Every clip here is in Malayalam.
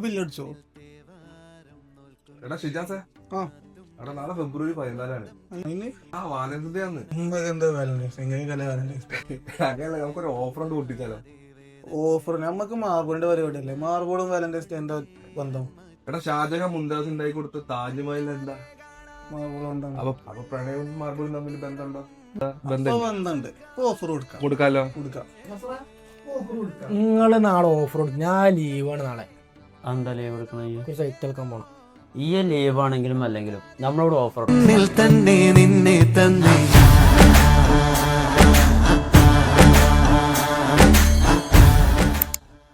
ബില്ലടിച്ചോ? എടാ ഷിജാസേ, എടാ നാളെ ഫെബ്രുവരി 14 ആ വാലന്റൈൻസ് ഡേ ആണ്. എന്താ വാലന്റൈൻസ്? അങ്ങനെയല്ല, നമുക്കൊരു ഓഫർ ഉണ്ട് പൊട്ടിച്ചാലോ? ഓഫർ നമുക്ക് മാർബിളിന്റെ പരിപാടി അല്ലേ? മാർബിളും വാലന്റൈൻസ് ഡേ എന്താ ബന്ധം? എടാ ഷാജഹാൻ മുംതാസ് ഉണ്ടായി കൊടുത്ത താജ്മഹൽ എന്താ മാർബിൾ അപ്പൊ പ്രണയവും മാർബിളും തമ്മിൽ ബന്ധമുണ്ടോ? ബന്ധമുണ്ട്. ഓഫർ കൊടുക്കാലോ? കൊടുക്കാം. നിങ്ങള് നാളെ ഓഫർ കൊടുക്കും. ഞാൻ ലീവാണ് നാളെ. എന്താ ലീവ് എടുക്കണ? സൈറ്റ് എടുക്കാൻ പോണം. ഈ ലീവ് ആണെങ്കിലും അല്ലെങ്കിലും നമ്മളോട് ഓഫർ തന്നെ നിന്നെ തന്നെ.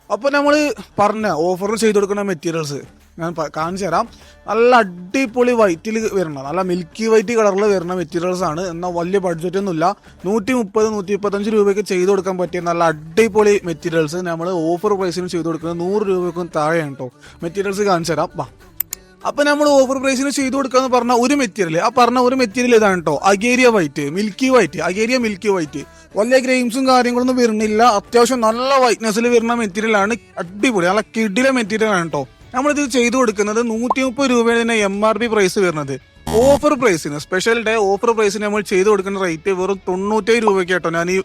അപ്പൊ നമ്മള് പറഞ്ഞ ഓഫറിൽ ചെയ്ത് കൊടുക്കുന്ന മെറ്റീരിയൽസ് ഞാൻ കാണിച്ചു തരാം. നല്ല അടിപൊളി വൈറ്റിൽ വരുന്ന, നല്ല മിൽക്കി വൈറ്റ് കളറിൽ വരുന്ന മെറ്റീരിയൽസ് ആണ്. എന്നാൽ വലിയ ബഡ്ജറ്റ് ഒന്നുമില്ല. 130-135 രൂപയ്ക്ക് ചെയ്ത് കൊടുക്കാൻ പറ്റിയ നല്ല അടിപൊളി മെറ്റീരിയൽസ് നമ്മൾ ഓഫർ പ്രൈസിന് ചെയ്ത് കൊടുക്കുന്നത് 100 രൂപയ്ക്കും താഴെയാണ് കേട്ടോ. മെറ്റീരിയൽസ് കാണിച്ചു തരാം. അപ്പൊ നമ്മൾ ഓഫർ പ്രൈസിന് ചെയ്ത് കൊടുക്കാന്ന് പറഞ്ഞ ഒരു മെറ്റീരിയൽ, ആ പറഞ്ഞ ഒരു മെറ്റീരിയൽ ഇതാണ് കേട്ടോ. അഗേരിയ വൈറ്റ്, മിൽക്കി വൈറ്റ്, അഗേരിയ മിൽക്കി വൈറ്റ്. വലിയ ഗ്രെയിംസും കാര്യങ്ങളൊന്നും വരുന്നില്ല. അത്യാവശ്യം നല്ല വൈറ്റ്നെസ്സിൽ വരുന്ന മെറ്റീരിയൽ ആണ്. അടിപൊളി നല്ല കിടില മെറ്റീരിയൽ ആണ് കേട്ടോ. നമ്മളിത് ചെയ്തു കൊടുക്കുന്നത് 130 രൂപയുടെ MRP പ്രൈസ് വരുന്നത്. ഓഫർ പ്രൈസിന്, സ്പെഷ്യൽ ഡേ ഓഫർ പ്രൈസിന് നമ്മൾ ചെയ്ത് കൊടുക്കുന്ന റേറ്റ് വെറും 97 രൂപയ്ക്ക് കേട്ടോ. ഞാൻ ഈ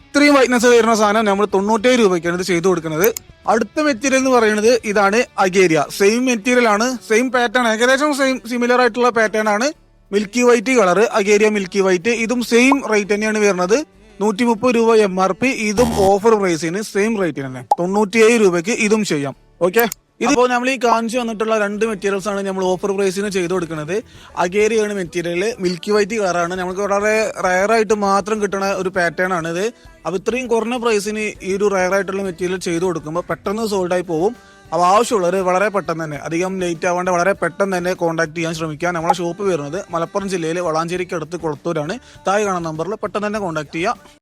ഇത്രയും വൈറ്റ്നസ് വരുന്ന സാധനം നമ്മൾ 97 രൂപയ്ക്കാണ് ഇത് ചെയ്ത് കൊടുക്കുന്നത്. അടുത്ത മെറ്റീരിയൽ എന്ന് പറയുന്നത് ഇതാണ് അഗേരിയ. സെയിം മെറ്റീരിയൽ ആണ്, സെയിം പാറ്റേൺ, ഏകദേശം സെയിം സിമിലർ ആയിട്ടുള്ള പാറ്റേൺ ആണ്. മിൽക്കി വൈറ്റ് കളർ, അഗേരിയ മിൽക്കി വൈറ്റ്. ഇതും സെയിം റേറ്റ് തന്നെയാണ് വരുന്നത്. 130 രൂപ MRP. ഇതും ഓഫർ പ്രൈസിന് സെയിം റേറ്റ് തന്നെ 97 രൂപയ്ക്ക് ഇതും ചെയ്യാം. ഓക്കെ, ഇതിപ്പോൾ നമ്മൾ ഈ കാണിച്ചു വന്നിട്ടുള്ള 2 മെറ്റീരിയൽസ് ആണ് നമ്മൾ ഓഫർ പ്രൈസിന് ചെയ്ത് കൊടുക്കുന്നത്. അഗേരിയാണ് മെറ്റീരിയൽ, മിൽക്കി വൈറ്റ് കളറാണ്. നമുക്ക് വളരെ റയർ ആയിട്ട് മാത്രം കിട്ടുന്ന ഒരു പാറ്റേൺ ആണ് ഇത്. അപ്പോൾ ഇത്രയും കുറഞ്ഞ പ്രൈസിന് ഈ ഒരു റയർ ആയിട്ടുള്ള മെറ്റീരിയൽ ചെയ്ത് കൊടുക്കുമ്പോൾ പെട്ടെന്ന് സോൾഡ് ആയി പോകും. അപ്പോൾ ആവശ്യമുള്ളവർ വളരെ പെട്ടെന്ന് തന്നെ, അധികം ലേറ്റ് ആവാണ്ട് വളരെ പെട്ടെന്ന് തന്നെ കോൺടാക്ട് ചെയ്യാൻ ശ്രമിക്കുക. നമ്മളെ ഷോപ്പ് വരുന്നത് മലപ്പുറം ജില്ലയിൽ വളാഞ്ചേരിക്ക് അടുത്ത് കൊളത്തൂരാണ്. താഴെ കാണുന്ന നമ്പറിൽ പെട്ടെന്ന് തന്നെ കോൺടാക്ട് ചെയ്യുക.